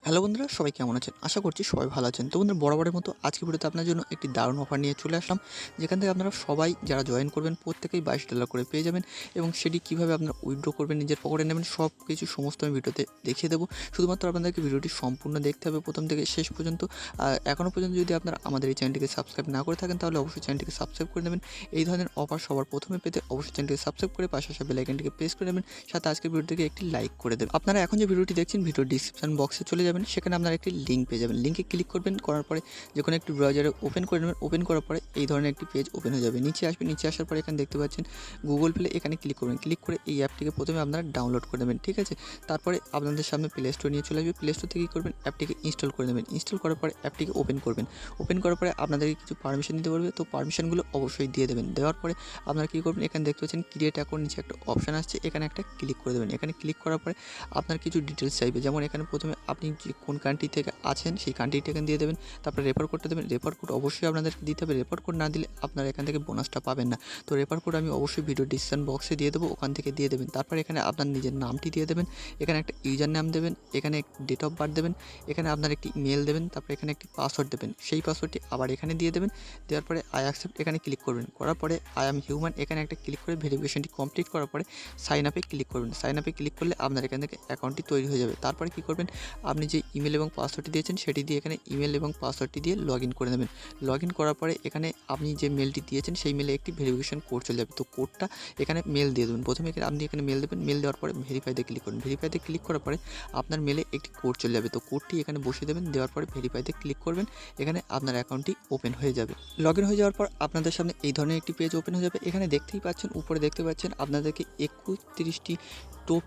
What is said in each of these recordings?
Hello বন্ধুরা, সবাই কেমন আছেন? আশা করছি সবাই ভালো আছেন। তো বন্ধুরা, বরাবরের মতো আজকের ভিডিওতে আপনার জন্য একটি দারুণ অফার নিয়ে চলে আসলাম। যেখান থেকে আপনারা সবাই যারা জয়েন করবেন প্রত্যেকেই $22 করে পেয়ে যাবেন এবং সেটি কীভাবে আপনারা উইথড্র করবেন, নিজের পকেটে নেবেন, সব কিছু সমস্ত আমি ভিডিওতে দেখিয়ে দেবো। শুধুমাত্র আপনাদেরকে ভিডিওটি সম্পূর্ণ দেখতে হবে প্রথম থেকে শেষ পর্যন্ত। আর এখনও পর্যন্ত যদি আপনারা আমাদের এই চ্যানেলটিকে সাবস্ক্রাইব না করে থাকেন তাহলে অবশ্যই চ্যানেলটিকে সাবস্ক্রাইব করে নেবেন। এই ধরনের অফার সবার প্রথমে পেতে অবশ্যই চ্যানেলটিকে সাবস্ক্রাইব করে পাশে আসা বেল আইকনটিকে প্রেস করে নেবেন। সাথে আজকের ভিডিওটিকে একটি লাইক করে দেবেন। আপনারা এখন যে ভিডিওটি দেখছেন ভিডিওর ডিসক্রিপশন বক্সে চলে যাবেন, সেখানে আপনারা একটি লিঙ্ক পেয়ে যাবেন। লিঙ্কে ক্লিক করবেন, করার পরে যেকোনো একটি ব্রাউজারে ওপেন করে নেবেন। ওপেন করার পরে এই ধরনের একটি পেজ ওপেন হয়ে যাবে। নিচে আসবে, নিচে আসার পরে এখানে দেখতে পাচ্ছেন গুগল প্লে, এখানে ক্লিক করবেন। ক্লিক করে এই অ্যাপটিকে প্রথমে আপনারা ডাউনলোড করে নেবেন, ঠিক আছে। তারপরে আপনাদের সামনে প্লে স্টোর নিয়ে চলে আসবে। প্লে স্টোর থেকে কী করবেন, অ্যাপটিকে ইনস্টল করে নেবেন। ইনস্টল করার পরে অ্যাপটিকে ওপেন করবেন। ওপেন করার পরে আপনাদেরকে কিছু পারমিশন দিতে বলবে, তো পারমিশনগুলো অবশ্যই দিয়ে দেবেন। দেওয়ার পরে আপনারা কী করবেন, এখানে দেখতে পাচ্ছেন ক্রিয়েট অ্যাকাউন্ট, নিচে একটা অপশান আসছে, এখানে একটা ক্লিক করে দেবেন। এখানে ক্লিক করার পরে আপনার কিছু ডিটেলস চাইবে, যেমন এখানে প্রথমে আপনি যে কোন কান্ট্রি থেকে আছেন সেই কান্ট্রিটা এখানে দিয়ে দেবেন। তারপরে রেফার কোডটা দেবেন। রেফার কোড অবশ্যই আপনাদেরকে দিতে হবে। রেফার কোড না দিলে আপনারা এখান থেকে বোনাসটা পাবেন না। তো রেফার কোড আমি অবশ্যই ভিডিও ডিসক্রিপশন বক্সে দিয়ে দেবো, ওখান থেকে দিয়ে দেবেন। তারপর এখানে আপনার নিজের নামটি দিয়ে দেবেন। এখানে একটা ইউজার নাম দেবেন, এখানে ডেট অফ বার্থ দেবেন, এখানে আপনার একটি ইমেল দেবেন, তারপরে এখানে একটি পাসওয়ার্ড দেবেন। সেই পাসওয়ার্ডটি আবার এখানে দিয়ে দেবেন। দেওয়ার পরে আই অ্যাকসেপ্ট এখানে ক্লিক করবেন। করার পরে আই অ্যাম হিউম্যান এখানে একটা ক্লিক করে ভেরিফিকেশনটি কমপ্লিট করার পরে সাইন আপে ক্লিক করবেন। সাইন আপে ক্লিক করলে আপনার এখান থেকে অ্যাকাউন্টটি তৈরি হয়ে যাবে। তারপরে কী করবেন, আপনি যে ইমেল এবং পাসওয়ার্ডটি দিয়েছেন সেটি দিয়ে এখানে ইমেল এবং পাসওয়ার্ডটি দিয়ে লগ ইন করে নেবেন। লগ ইন করার পরে এখানে আপনি যে মেলটি দিয়েছেন সেই মেলে একটি ভেরিফিকেশন কোড চলে যাবে। তো কোডটা এখানে মেল দিয়ে দেবেন। প্রথমে আপনি এখানে মেল দেবেন। মেল দেওয়ার পরে ভেরিফাইতে ক্লিক করুন। ভেরিফাইতে ক্লিক করার পরে আপনার মেলে একটি কোড চলে যাবে। তো কোডটি এখানে বসিয়ে দেবেন। দেওয়ার পরে ভেরিফাইতে ক্লিক করবেন। এখানে আপনার অ্যাকাউন্টটি ওপেন হয়ে যাবে। লগ ইন হয়ে যাওয়ার পর আপনাদের সামনে এই ধরনের একটি পেজ ওপেন হয়ে যাবে। এখানে দেখতেই পাচ্ছেন, উপরে দেখতে পাচ্ছেন আপনাদেরকে 31টি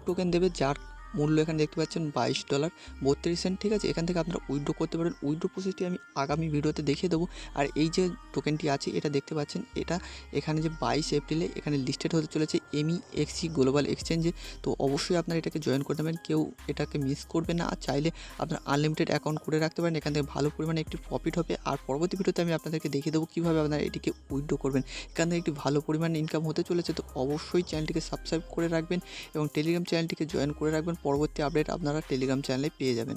টোকেন দেবে, যার মূল্য এখানে দেখতে পাচ্ছেন $22.32, ঠিক আছে। এখান থেকে আপনারা উইথড্র করতে পারেন। উইথড্র প্রসেসটি আমি আগামী ভিডিওতে দেখিয়ে দেবো। আর এই যে টোকেনটি আছে এটা দেখতে পাচ্ছেন, এটা এখানে যে 22 এপ্রিলে এখানে লিস্টেড হতে চলেছে MEXC গ্লোবাল এক্সচেঞ্জে। তো অবশ্যই আপনারা এটাকে জয়েন করতে পারেন, কেউ এটাকে মিস করবে না। আর চাইলে আপনার আনলিমিটেড অ্যাকাউন্ট করে রাখতে পারেন, এখান থেকে ভালো পরিমাণে একটি প্রফিট হবে। আর পরবর্তী ভিডিওতে আমি আপনাদেরকে দেখিয়ে দেবো কীভাবে আপনারা এটিকে উইথড্র করবেন। এখান থেকে একটি ভালো পরিমাণে ইনকাম হতে চলেছে। তো অবশ্যই চ্যানেলটিকে সাবস্ক্রাইব করে রাখবেন এবং টেলিগ্রাম চ্যানেলটিকে জয়েন করে রাখবেন। পরবর্তী আপডেট আপনারা টেলিগ্রাম চ্যানেলে পেয়ে যাবেন।